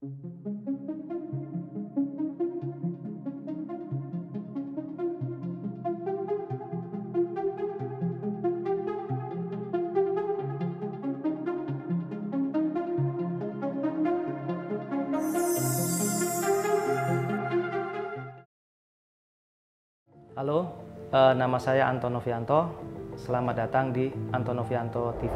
Halo, nama saya Anton Novianto. Selamat datang di Anton Novianto TV.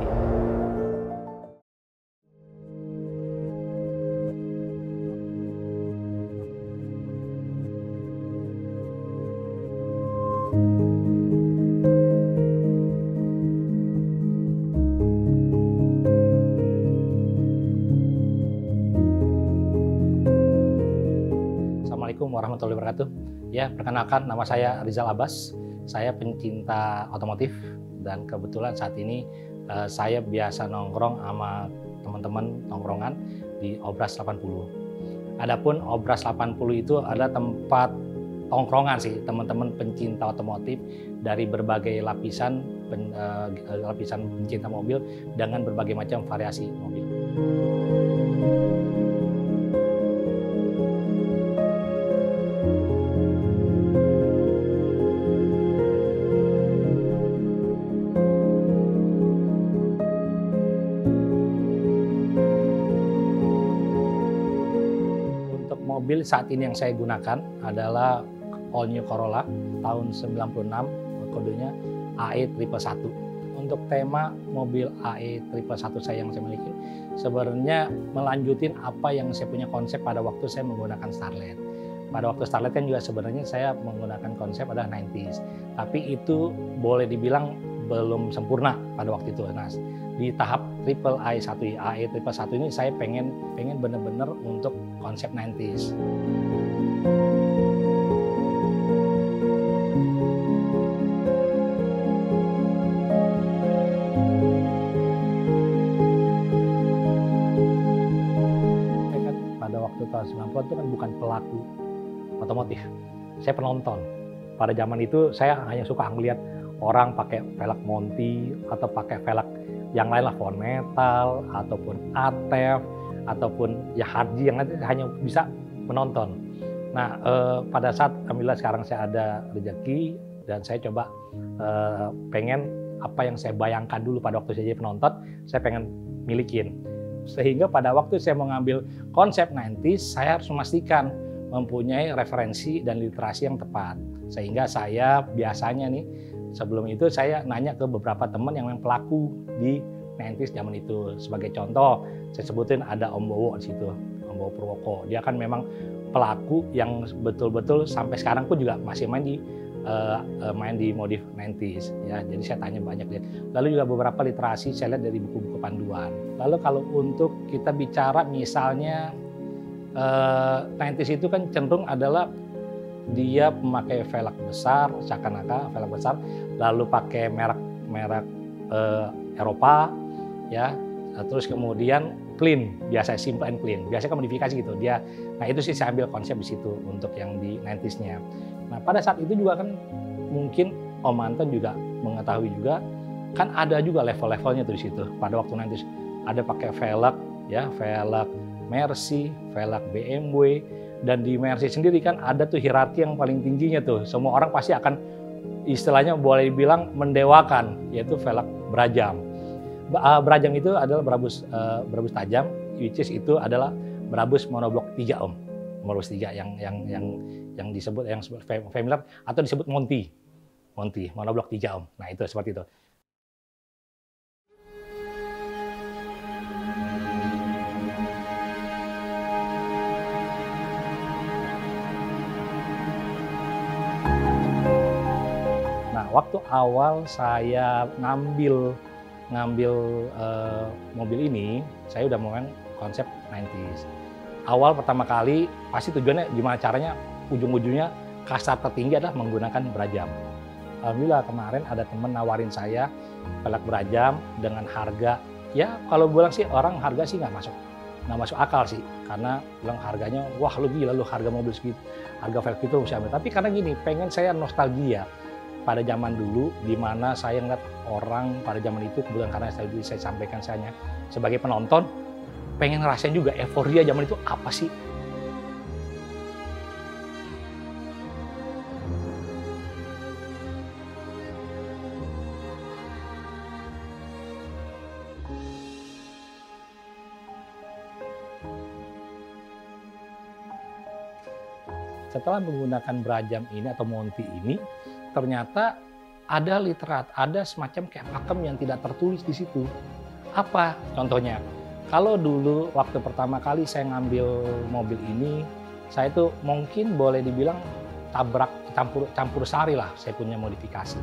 Assalamualaikum warahmatullahi wabarakatuh. Ya, perkenalkan nama saya Rizal Abbas. Saya pencinta otomotif dan kebetulan saat ini saya biasa nongkrong sama teman-teman nongkrongan di Obras 80. Adapun Obras 80 itu adalah tempat tongkrongan sih teman-teman pencinta otomotif dari berbagai lapisan pencinta mobil dengan berbagai macam variasi mobil. Mobil saat ini yang saya gunakan adalah All New Corolla tahun 96, kodenya AE111. Untuk tema mobil AE111 yang saya miliki, sebenarnya melanjutin apa yang saya punya konsep pada waktu saya menggunakan Starlet. Pada waktu Starlet kan juga sebenarnya saya menggunakan konsep adalah 90s. Tapi itu boleh dibilang belum sempurna pada waktu itu. Nah, di tahap triple AE111 ini saya pengen benar-benar untuk konsep 90s. Pada waktu tahun 90-an itu kan bukan pelaku otomotif, saya penonton. Pada zaman itu saya hanya suka ngeliat orang pakai velg Monty atau pakai velg yang lain lah, Von Metal ataupun ATEV ataupun ya Hardy yang nanti hanya bisa menonton. Nah, pada saat alhamdulillah sekarang saya ada rezeki dan saya coba pengen apa yang saya bayangkan dulu pada waktu saya jadi penonton, saya pengen milikin. Sehingga pada waktu saya mengambil konsep 90s, saya harus memastikan mempunyai referensi dan literasi yang tepat. Sehingga saya biasanya nih, sebelum itu saya nanya ke beberapa teman yang memang pelaku di 90s zaman itu. Sebagai contoh, saya sebutin ada Om Bowo di situ, Om Bowo Purwoko. Dia kan memang pelaku yang betul-betul sampai sekarang pun juga masih main di modif 90s. Ya, jadi saya tanya banyak dia. Lalu juga beberapa literasi saya lihat dari buku-buku panduan. Lalu kalau untuk kita bicara misalnya 90s itu kan cenderung adalah dia memakai velg besar, Sakanaka velg besar, lalu pakai merek Eropa, ya, terus kemudian clean, biasa simple and clean, biasanya modifikasi gitu dia. Nah itu sih saya ambil konsep di situ untuk yang di 90s-nya. Nah pada saat itu juga kan mungkin Om Anton juga mengetahui juga kan ada juga level-levelnya tuh di situ. Pada waktu 90s ada pakai velg, ya, velg Mercy, velg BMW. Dan di Mercy sendiri kan ada tuh hierarki yang paling tingginya tuh. Semua orang pasti akan istilahnya boleh dibilang mendewakan, yaitu velg Brajam. Brajam itu adalah berabus tajam, which is itu adalah berabus monoblok 3 Om. Monoblok 3 yang disebut yang familiar atau disebut Monty, monoblok 3 Om. Nah itu seperti itu. Waktu awal saya ngambil mobil ini, saya udah main konsep 90s. Awal pertama kali pasti tujuannya gimana caranya, ujung-ujungnya kasar tertinggi adalah menggunakan Brajam. Alhamdulillah kemarin ada teman nawarin saya velg Brajam dengan harga, ya kalau bilang sih orang harga sih nggak masuk akal sih, karena bilang harganya wah lu gila lu harga mobil segitu, harga velg itu bisa ambil. Tapi karena gini, pengen saya nostalgia pada zaman dulu, di mana saya ngeliat orang pada zaman itu, kebetulan karena saya sampaikan saya sebagai penonton, pengen ngerasain juga euforia zaman itu apa sih. Setelah menggunakan berajam ini atau Monty ini, ternyata ada ada semacam kayak pakem yang tidak tertulis di situ. Apa contohnya? Kalau dulu waktu pertama kali saya ngambil mobil ini, saya itu mungkin boleh dibilang campur sari lah, saya punya modifikasi.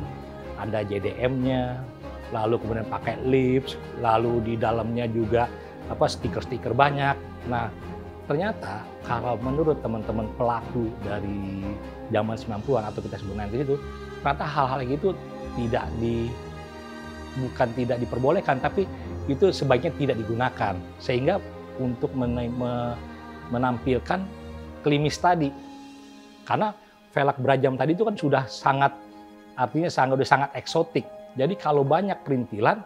Ada JDM-nya, lalu kemudian pakai lips, lalu di dalamnya juga stiker-stiker banyak. Nah, ternyata kalau menurut teman-teman pelaku dari zaman 90-an atau kita sebut nanti itu, ternyata hal-hal gitu bukan tidak diperbolehkan, tapi itu sebaiknya tidak digunakan. Sehingga untuk menampilkan klimis tadi. Karena velg berajam tadi itu kan sudah sangat eksotik. Jadi kalau banyak perintilan,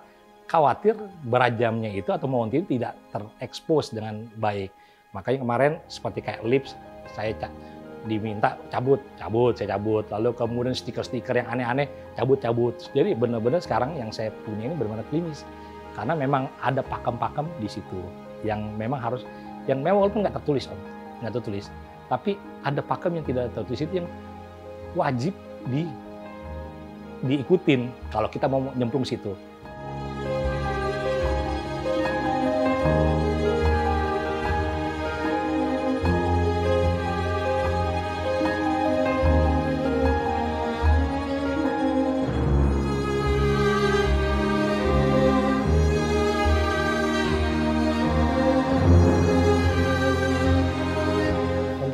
khawatir berajamnya itu atau Monty itu tidak terekspos dengan baik. Makanya kemarin seperti kayak lips, saya diminta saya cabut. Lalu kemudian stiker-stiker yang aneh-aneh, cabut. Jadi benar-benar sekarang yang saya punya ini benar-benar klimis. Karena memang ada pakem-pakem di situ yang memang walaupun nggak tertulis, tapi ada pakem yang tidak tertulis itu yang wajib diikutin kalau kita mau nyemplung situ.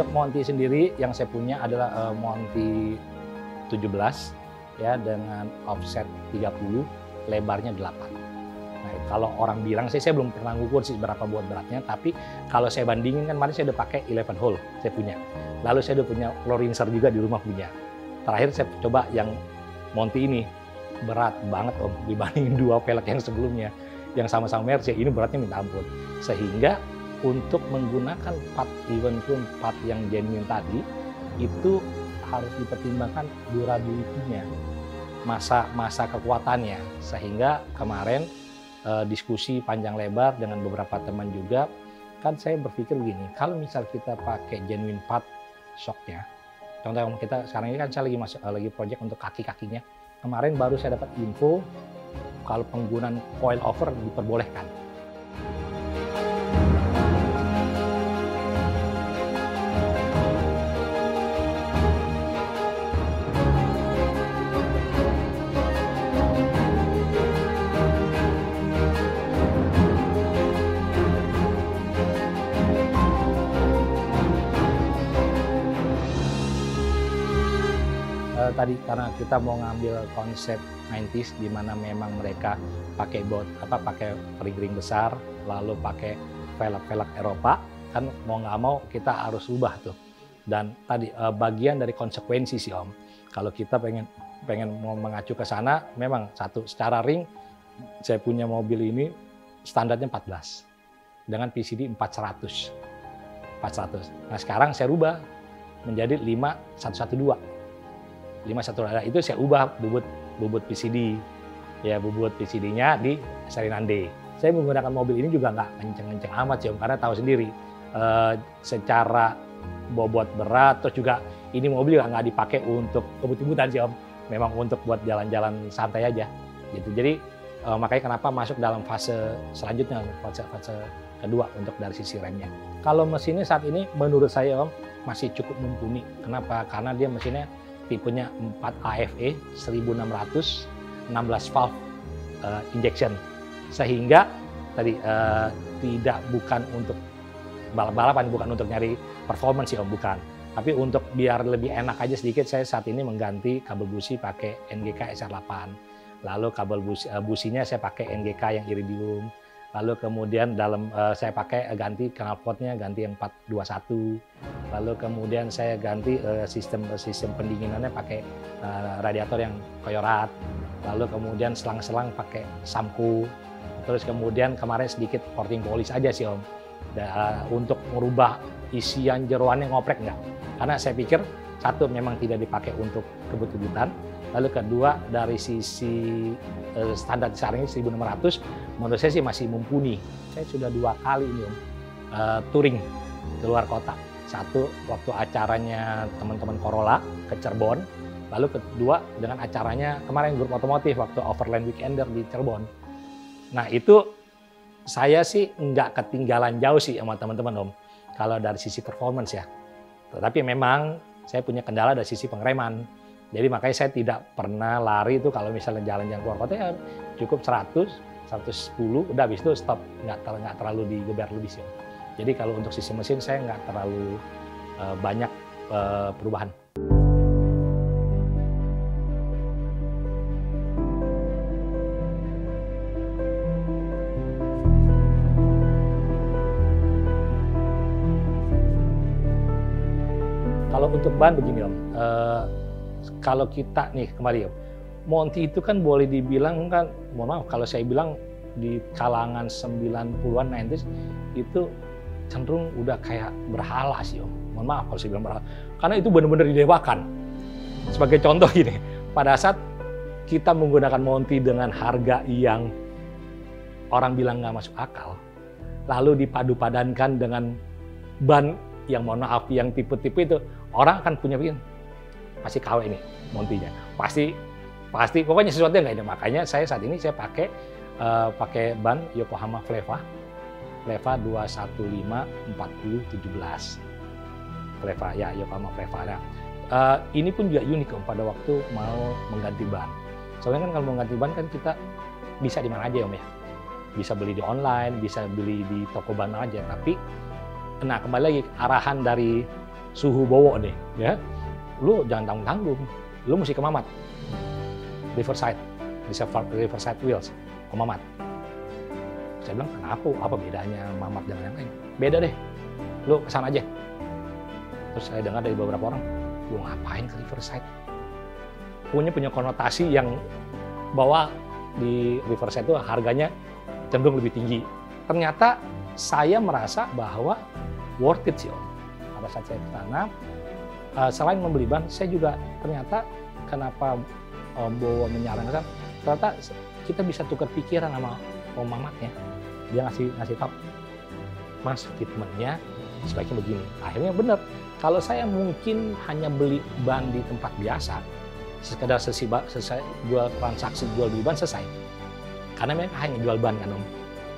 Monty sendiri yang saya punya adalah Monty 17 ya, dengan offset 30, lebarnya 8. Nah, kalau orang bilang saya belum pernah ngukur sih berapa buat beratnya, tapi kalau saya bandingin kan kemarin saya udah pakai 11 hole saya punya. Lalu saya udah punya floor rinser juga di rumah punya. Terakhir saya coba yang Monty ini, berat banget Om dibandingin dua velg yang sebelumnya yang sama-sama merek, ini beratnya minta ampun. Sehingga untuk menggunakan part yang genuine tadi, itu harus dipertimbangkan durability-nya, masa kekuatannya. Sehingga kemarin diskusi panjang lebar dengan beberapa teman juga, kan saya berpikir begini, kalau misal kita pakai genuine part shocknya, contoh kita sekarang ini kan saya lagi project untuk kaki-kakinya. Kemarin baru saya dapat info kalau penggunaan coil over diperbolehkan. Tadi karena kita mau ngambil konsep 90s di mana memang mereka pakai ring besar, lalu pakai velg Eropa, kan mau nggak mau kita harus ubah tuh. Dan tadi bagian dari konsekuensi sih Om. Kalau kita pengen mau mengacu ke sana, memang secara ring saya punya mobil ini standarnya 14 dengan PCD 400. Nah sekarang saya rubah menjadi 5112. 512 itu saya ubah bubut PCD, ya bubut PCD-nya di seri Nande. Saya menggunakan mobil ini juga nggak kenceng-kenceng amat sih Om, karena tahu sendiri secara bobot berat, terus juga ini mobil juga nggak dipakai untuk kebut-kebutan sih Om, memang untuk buat jalan-jalan santai aja gitu. Jadi makanya kenapa masuk dalam fase selanjutnya, fase kedua untuk dari sisi remnya. Kalau mesinnya saat ini menurut saya Om masih cukup mumpuni. Kenapa? Karena dia mesinnya tipenya 4 AFE 1600 16 valve injection, sehingga tadi bukan untuk balap-balapan, bukan untuk nyari performance sih Om, bukan, tapi untuk biar lebih enak aja sedikit, saya saat ini mengganti kabel busi pakai NGK SR8, lalu kabel businya saya pakai NGK yang iridium, lalu kemudian saya pakai ganti knalpotnya ganti yang 421, lalu kemudian saya ganti sistem pendinginannya pakai radiator yang Koyorat, lalu kemudian selang-selang pakai Samco, terus kemudian kemarin sedikit porting polish aja sih Om, Untuk merubah isian jeroannya ngoprek enggak. Karena saya pikir satu memang tidak dipakai untuk kebut-kebutan. Lalu kedua dari sisi standar saringnya 1.600, menurut saya sih masih mumpuni. Saya sudah 2 kali ini Om touring keluar kota. Satu waktu acaranya teman-teman Corolla ke Cirebon, lalu kedua dengan acaranya kemarin grup otomotif waktu Overland Weekender di Cirebon. Nah itu saya sih nggak ketinggalan jauh sih sama teman-teman Om, kalau dari sisi performance ya. Tetapi memang saya punya kendala dari sisi pengereman. Jadi makanya saya tidak pernah lari itu kalau misalnya jalan-jalan keluar kota ya cukup 100, 110, udah habis itu stop, nggak terlalu digeber lebih sih. Jadi kalau untuk sisi mesin saya nggak terlalu banyak perubahan. Kalau untuk ban begini Om, kalau kita nih kembali Om, Monty itu kan boleh dibilang kan, mohon maaf kalau saya bilang di kalangan 90-an 90s itu cenderung udah kayak berhala sih Om. Mohon maaf kalau saya bilang berhala, karena itu benar-benar didewakan. Sebagai contoh gini, pada saat kita menggunakan Monty dengan harga yang orang bilang nggak masuk akal, lalu dipadu-padankan dengan ban yang mohon maaf yang tipe-tipe itu, orang akan punya pikiran pasti KW ini Monty-nya, pasti pokoknya sesuatu yang nggak ada. Makanya saya saat ini saya pakai ban Yokohama Fleva 215/40/17 Fleva ya, Yokohama Fleva. Nah, ini pun juga unik Om pada waktu mau mengganti ban. Soalnya kan kalau mau mengganti ban kan kita bisa di mana aja Om ya, bisa beli di online, bisa beli di toko ban aja. Tapi nah kembali lagi arahan dari Suhu Bowo nih ya, lu jangan tanggung-tanggung, lu mesti ke Mamat, Riverside Wheels, ke Mamat. Saya bilang kenapa, apa bedanya Mamat dengan yang lain? Beda deh, lu kesana aja. Terus saya dengar dari beberapa orang, lu ngapain ke Riverside? Punya konotasi yang bahwa di Riverside itu harganya cenderung lebih tinggi. Ternyata saya merasa bahwa worth it sih Om. Pada saat saya ke sana, selain membeli ban, saya juga ternyata kenapa Om Bowo menyarankan, ternyata kita bisa tukar pikiran sama Om Mamatnya. Dia ngasih tahu, Mas fitmentnya sebaiknya begini. Akhirnya benar. Kalau saya mungkin hanya beli ban di tempat biasa, sekedar selesai jual transaksi jual beli ban selesai. Karena mereka hanya jual ban kan Om.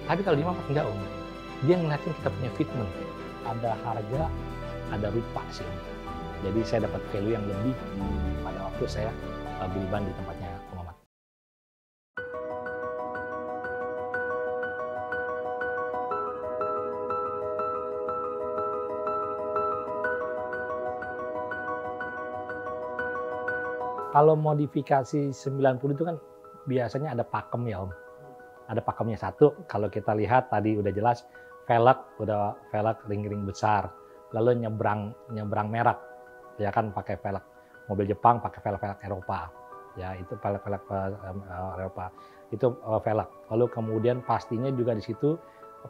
Tapi kalau di Mamat enggak Om. Dia ngeliatin kita punya fitment, ada harga, ada rupa sih. Jadi saya dapat value yang lebih pada waktu saya beli ban di tempatnya Om Mamat. Kalau modifikasi 90 itu kan biasanya ada pakem ya Om. Ada pakemnya satu, kalau kita lihat tadi udah jelas, velg ring-ring besar, lalu nyebrang merek, ya kan pakai velg mobil Jepang, pakai velg Eropa, ya itu velg Eropa, itu velg. Lalu kemudian pastinya juga di situ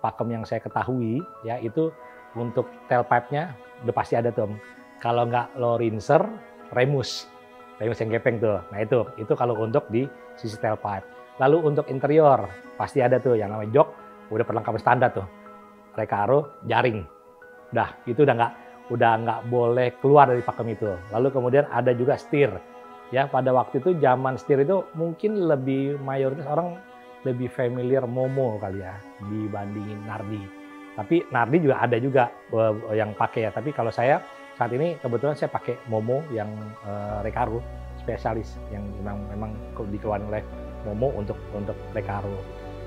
pakem yang saya ketahui, ya itu untuk tailpipe-nya udah pasti ada tuh. Kalau nggak low rinser, remus yang gepeng tuh. Nah itu kalau untuk di sisi tailpipe. Lalu untuk interior pasti ada tuh yang namanya jok, udah perlengkapan standar tuh. Recaro, jaring. Dah, itu udah nggak boleh keluar dari pakem itu. Lalu kemudian ada juga setir. Ya, pada waktu itu zaman setir itu mungkin lebih mayoritas orang lebih familiar Momo kali ya dibandingin Nardi. Tapi Nardi juga ada juga yang pakai ya. Tapi kalau saya saat ini kebetulan saya pakai Momo yang Recaro spesialis yang memang dikeluarin oleh Momo untuk Recaro.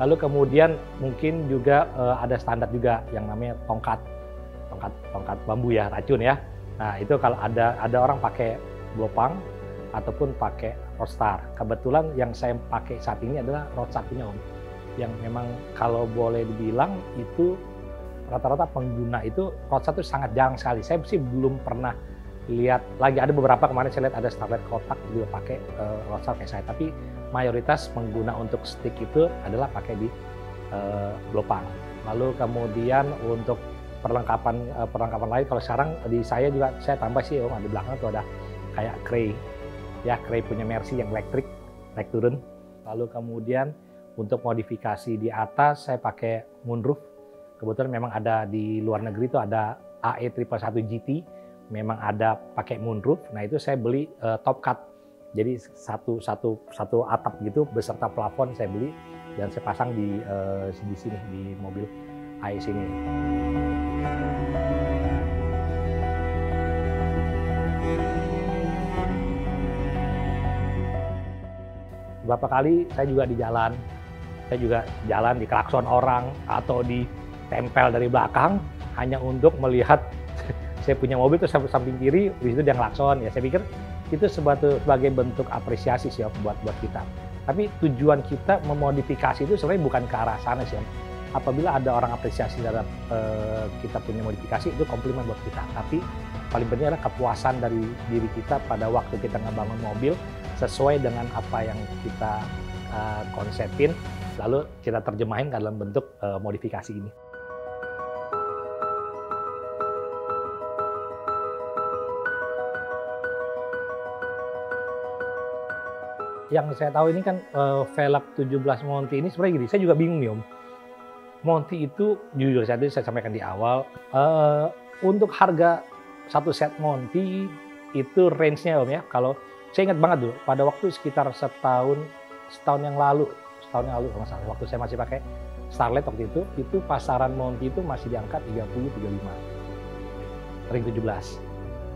Lalu kemudian mungkin juga ada standar juga yang namanya tongkat bambu ya, racun ya. Nah itu kalau ada orang pakai Blopang ataupun pakai Roadstar. Kebetulan yang saya pakai saat ini adalah Roadstar punya Om. Yang memang kalau boleh dibilang itu rata-rata pengguna itu Roadstar itu sangat jarang sekali. Saya sih belum pernah lihat lagi, ada beberapa kemarin saya lihat ada Starlet kotak juga pakai Roadstar kayak saya. Tapi mayoritas pengguna untuk stick itu adalah pakai di Blopang. Lalu kemudian untuk perlengkapan lain, kalau sekarang di saya juga saya tambah sih Om, di belakang tuh ada kayak Cray, ya Cray punya Mercy yang elektrik, naik turun. Lalu kemudian untuk modifikasi di atas saya pakai moonroof. Kebetulan memang ada di luar negeri itu ada AE111 GT, memang ada pakai moonroof. Nah itu saya beli top cut, jadi satu atap gitu beserta plafon saya beli dan saya pasang di sini di mobil AE sini. Beberapa kali saya juga di jalan, saya juga jalan di klakson orang atau ditempel dari belakang hanya untuk melihat saya punya mobil terus samping kiri, di situ dia ngelakson. Ya saya pikir itu sebagai bentuk apresiasi sih buat kita. Tapi tujuan kita memodifikasi itu sebenarnya bukan ke arah sana sih. Apabila ada orang apresiasi terhadap kita punya modifikasi, itu komplimen buat kita. Tapi paling penting adalah kepuasan dari diri kita pada waktu kita ngebangun mobil sesuai dengan apa yang kita konsepin, lalu kita terjemahin dalam bentuk modifikasi ini. Yang saya tahu ini kan velg 17 Monty ini sebenarnya gini, saya juga bingung nih Om. Monty itu jujur saya sampaikan di awal, untuk harga satu set Monty itu range-nya Om ya, kalau saya ingat banget dulu pada waktu sekitar setahun yang lalu kalau nggak salah, waktu saya masih pakai Starlet waktu itu pasaran Monty itu masih di angka 30-35 ring 17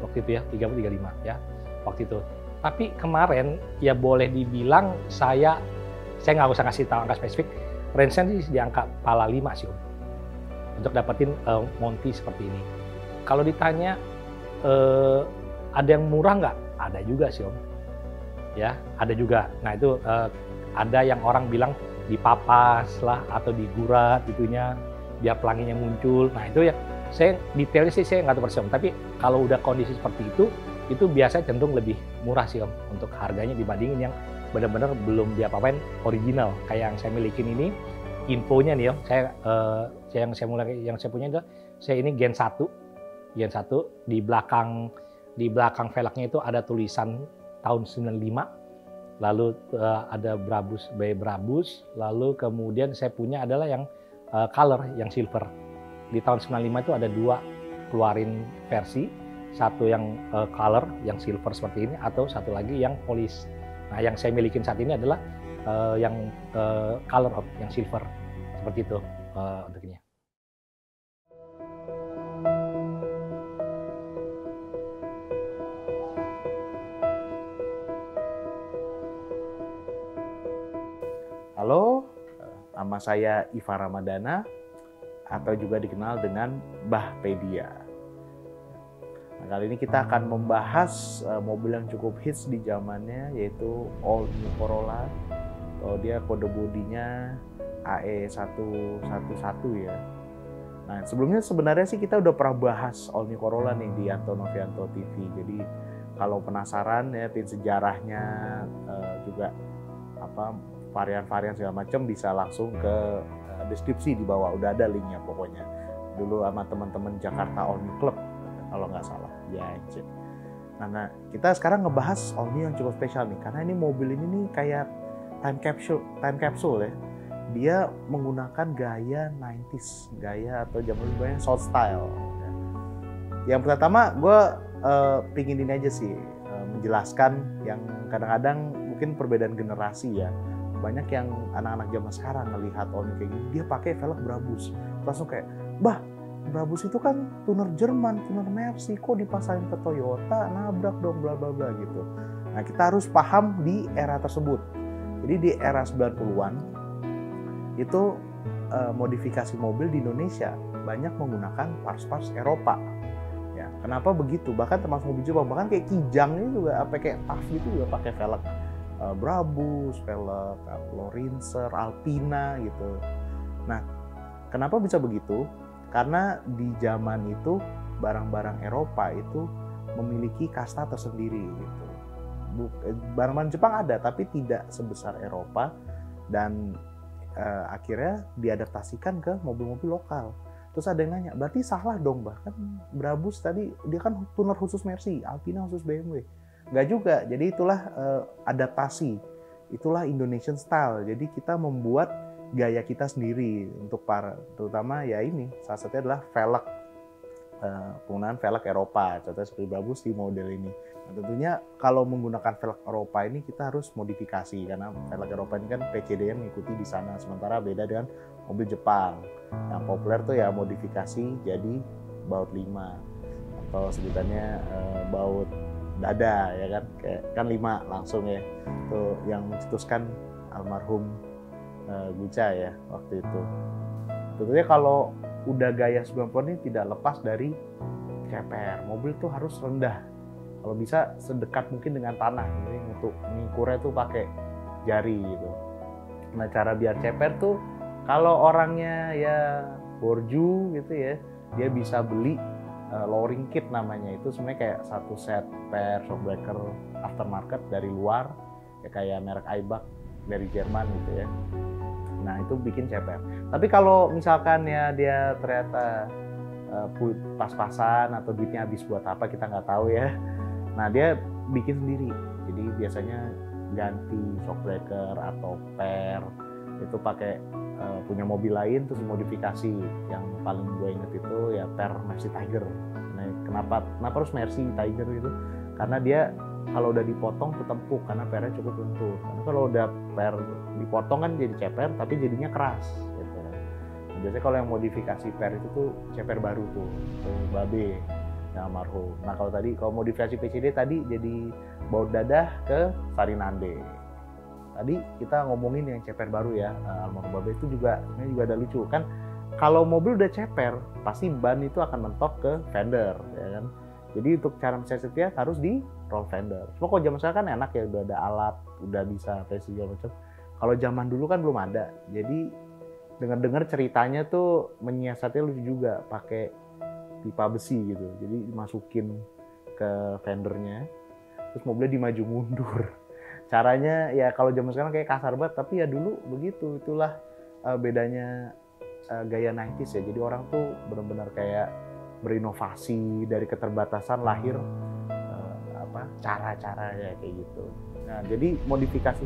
waktu itu ya, 30-35 ya waktu itu. Tapi kemarin ya boleh dibilang saya nggak usah ngasih tahu angka spesifik, range-nya di angka pala 5 sih Om untuk dapetin Monty seperti ini. Kalau ditanya ada yang murah nggak? Ada juga sih Om. Ya, ada juga. Nah itu ada yang orang bilang dipapas lah atau digurat itunya biar pelanginya muncul. Nah itu ya saya detailnya sih saya nggak tahu persis Om. Tapi kalau udah kondisi seperti itu biasanya cenderung lebih murah sih Om untuk harganya dibandingin yang benar-benar belum diapa-apain original kayak yang saya milikin ini. Infonya nih Om, yang saya punya adalah saya ini Gen 1 di belakang velgnya itu ada tulisan tahun 95, lalu ada Brabus, lalu kemudian saya punya adalah yang color, yang silver. Di tahun 95 itu ada dua keluarin versi, satu yang color, yang silver seperti ini, atau satu lagi yang polish. Nah yang saya milikin saat ini adalah yang color, yang silver, seperti itu untuknya. Halo, nama saya Iva Ramadana atau juga dikenal dengan Mbahpedia. Nah, kali ini kita akan membahas mobil yang cukup hits di zamannya, yaitu All New Corolla, atau dia kode bodinya AE111 ya. Nah sebelumnya sebenarnya sih kita udah pernah bahas All New Corolla nih di Anton Novianto TV. Jadi kalau penasaran ya sejarahnya juga apa varian-varian segala macam bisa langsung ke deskripsi di bawah, udah ada linknya pokoknya. Dulu sama teman-teman Jakarta All New Club kalau nggak salah. Ya, nah kita sekarang ngebahas All New yang cukup spesial nih, karena ini mobil ini nih kayak time capsule ya. Dia menggunakan gaya 90s, gaya atau zaman dulu yang soul style. Yang pertama gue pingin ini aja sih, menjelaskan yang kadang-kadang mungkin perbedaan generasi ya. Banyak yang anak-anak zaman sekarang ngelihat All New kayak gini, dia pakai velg Brabus, langsung kayak, bah Brabus itu kan tuner Jerman, tuner Mercy, kok dipasangin ke Toyota, nabrak dong bla bla bla gitu. Nah kita harus paham di era tersebut. Jadi di era 90-an itu modifikasi mobil di Indonesia banyak menggunakan parts-parts Eropa. Ya, kenapa begitu? Bahkan termasuk mobil Jepang, bahkan kayak Kijang ini juga kayak TAF itu juga pakai velg Brabus, velg Lorinser, Alpina gitu. Nah, kenapa bisa begitu? Karena di zaman itu barang-barang Eropa itu memiliki kasta tersendiri gitu. Barang-barang Jepang ada, tapi tidak sebesar Eropa, dan akhirnya diadaptasikan ke mobil-mobil lokal. Terus ada yang nanya, berarti salah dong bahkan Brabus tadi dia kan tuner khusus Mercy, Alpina khusus BMW. Nggak juga, jadi itulah adaptasi, itulah Indonesian style. Jadi kita membuat gaya kita sendiri untuk para, terutama ya ini, salah satunya adalah velg, penggunaan velg Eropa, contohnya seperti Brabus di model ini. Nah, tentunya kalau menggunakan velg Eropa ini kita harus modifikasi, karena velg Eropa ini kan PCD-nya mengikuti di sana, sementara beda dengan mobil Jepang. Yang populer tuh ya modifikasi jadi baut 5 atau sebutannya baut dada ya kan, kayak kan 5 langsung ya. Itu yang mencetuskan almarhum Guca ya waktu itu. Tentunya kalau udah gaya 90-an ini tidak lepas dari ceper. Mobil tuh harus rendah. Kalau bisa sedekat mungkin dengan tanah. Jadi untuk mengukurnya tuh pakai jari gitu. Nah, cara biar ceper tuh kalau orangnya ya borju gitu ya, dia bisa beli lowering kit namanya. Itu sebenarnya kayak satu set per shockbreaker aftermarket dari luar, ya kayak merek Aibach dari Jerman gitu ya. Nah, itu bikin ceper. Tapi kalau misalkan ya dia ternyata pas-pasan atau duitnya habis buat apa kita nggak tahu ya. Nah, dia bikin sendiri. Jadi biasanya ganti shockbreaker atau per itu pakai punya mobil lain terus modifikasi. Yang paling gue inget itu ya per Mercy Tiger. Nah, kenapa harus Mercy Tiger gitu? Karena dia kalau udah dipotong tuh empuk karena pernya cukup lentur. Karena kalau udah per dipotong kan jadi ceper tapi jadinya keras gitu. Nah, biasanya kalau yang modifikasi per itu tuh ceper baru tuh Babe yang almarhum. Nah, kalau modifikasi PCD tadi jadi baut dadah ke Sarinande. Tadi kita ngomongin yang ceper baru ya, almarhum Babe itu juga sebenarnya juga ada lucu kan. Kalau mobil udah ceper, pasti ban itu akan mentok ke fender, ya kan. Jadi untuk cara mencesetnya harus di roll fender. Cuma kalau zaman sekarang kan enak ya, udah ada alat, udah bisa presi segala macam. Kalau zaman dulu kan belum ada. Jadi dengar-dengar ceritanya tuh menyiasatnya lucu juga, pakai pipa besi gitu. Jadi dimasukin ke fendernya, terus mobilnya dimaju mundur. Caranya ya kalau zaman sekarang kayak kasar banget, tapi ya dulu begitu. Itulah bedanya gaya 90s ya. Jadi orang tuh benar-benar kayak berinovasi, dari keterbatasan lahir cara-cara ya kayak gitu. Nah, jadi modifikasi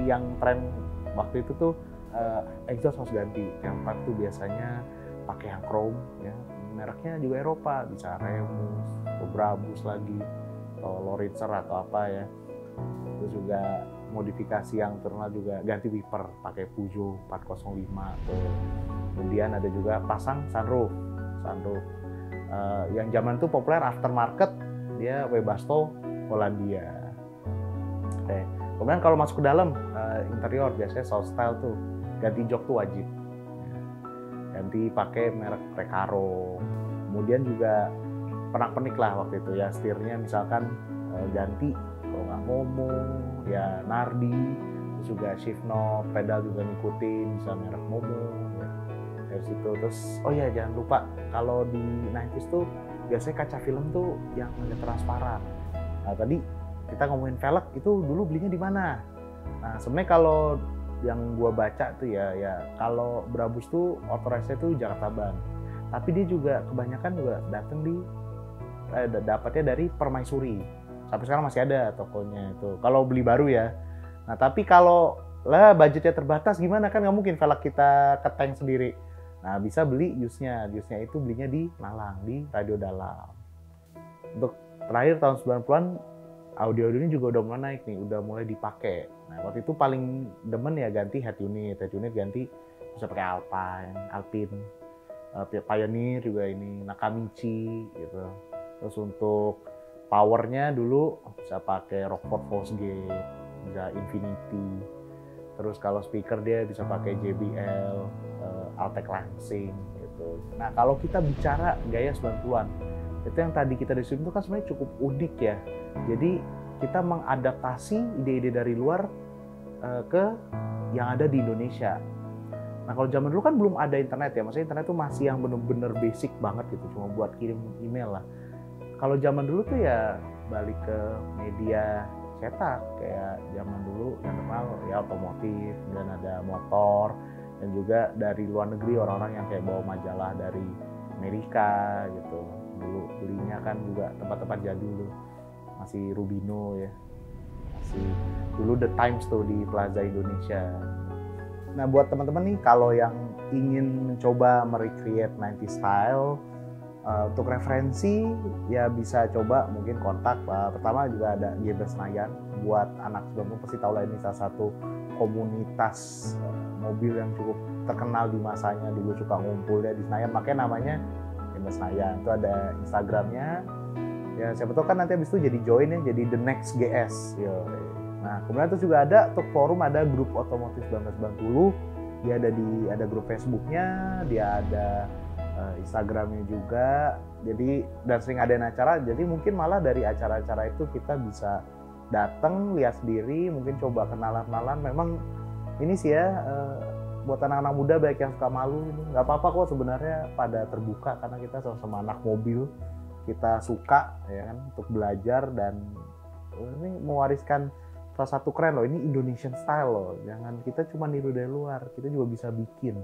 yang tren waktu itu tuh exhaust harus ganti. Yang empat tuh biasanya pakai yang chrome ya. Mereknya juga Eropa, bisa Remus, atau Brabus lagi, atau Loritzer atau apa ya. Terus juga modifikasi yang terkenal juga ganti wiper pakai Peugeot 405 tuh. Kemudian ada juga pasang sunroof. Yang zaman tuh populer aftermarket dia Webasto Hollandia. Oke. Kemudian kalau masuk ke dalam interior biasanya soft style tuh ganti jok tuh wajib. Ganti pakai merek Recaro. Kemudian juga pernak-pernik lah waktu itu ya, setirnya misalkan ganti, kalau nggak Momo ya Nardi, terus juga shift knob, pedal juga ngikutin bisa merek Momo ya. Dari situ terus oh ya jangan lupa kalau di 90s tuh biasanya kaca film tuh yang agak transparan. Nah, tadi kita ngomongin velg itu dulu belinya di mana? Nah, sebenarnya kalau yang gua baca tuh ya kalau Brabus tuh authorized-nya tuh Jakarta Ban. Tapi dia juga kebanyakan juga datang di dapatnya dari Permaisuri. Sampai sekarang masih ada tokonya itu. Kalau beli baru ya. Nah, tapi kalau lah budgetnya terbatas gimana, kan nggak mungkin velg kita keteng sendiri. Nah, bisa beli used-nya. Used-nya itu belinya di Malang, di Radio Dalam. Untuk terakhir tahun 90-an audio-audionya juga udah mulai naik nih, udah mulai dipakai. Nah, waktu itu paling demen ya ganti head unit ganti bisa pakai Alpine, Pioneer juga ini, Nakamichi gitu. Terus untuk powernya dulu bisa pakai Rockford Fosgate, bisa Infinity. Terus kalau speaker dia bisa pakai JBL, Altec Lansing gitu. Nah, kalau kita bicara gaya 90-an, itu yang tadi kita diskusi itu kan sebenarnya cukup unik ya. Jadi kita mengadaptasi ide-ide dari luar ke yang ada di Indonesia. Nah, kalau zaman dulu kan belum ada internet ya, maksudnya internet itu masih yang bener-bener basic banget gitu, cuma buat kirim email lah. Kalau zaman dulu tuh ya balik ke media cetak, kayak zaman dulu yang terkenal ya otomotif, dan ada motor, dan juga dari luar negeri orang-orang yang kayak bawa majalah dari Amerika gitu. Dulu belinya kan juga tempat-tempat jadul tuh, masih Rubino ya, masih dulu The Times tuh di Plaza Indonesia. Nah buat teman-teman nih kalau yang ingin mencoba merecreate 90s style, untuk referensi ya bisa coba mungkin kontak. Pertama juga ada GBR Senayan, buat anak 90 pasti tahu lah, ini salah satu komunitas mobil yang cukup terkenal di masanya, dulu suka ngumpul ya di Senayan, makanya namanya GBR Senayan. Itu ada Instagramnya ya, siapa tahu kan nanti habis itu jadi join ya, jadi The Next GS. Nah kemudian terus juga ada untuk forum, ada grup otomotif 1990, dia ada grup Facebooknya, dia ada Instagramnya juga, jadi dan sering ada acara, jadi mungkin malah dari acara-acara itu kita bisa datang lihat sendiri, mungkin coba kenalan-kenalan. Memang ini sih ya, buat anak-anak muda baik yang suka malu ini nggak apa-apa kok sebenarnya, pada terbuka karena kita sama-sama anak mobil, kita suka ya kan untuk belajar, dan ini mewariskan salah satu keren loh, ini Indonesian style loh, jangan kita cuma niru dari luar, kita juga bisa bikin.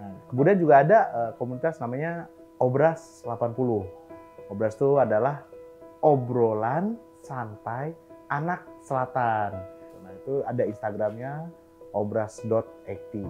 Nah, kemudian juga ada komunitas namanya Obras 80. Obras itu adalah obrolan santai anak selatan. Nah, itu ada Instagramnya obras.active.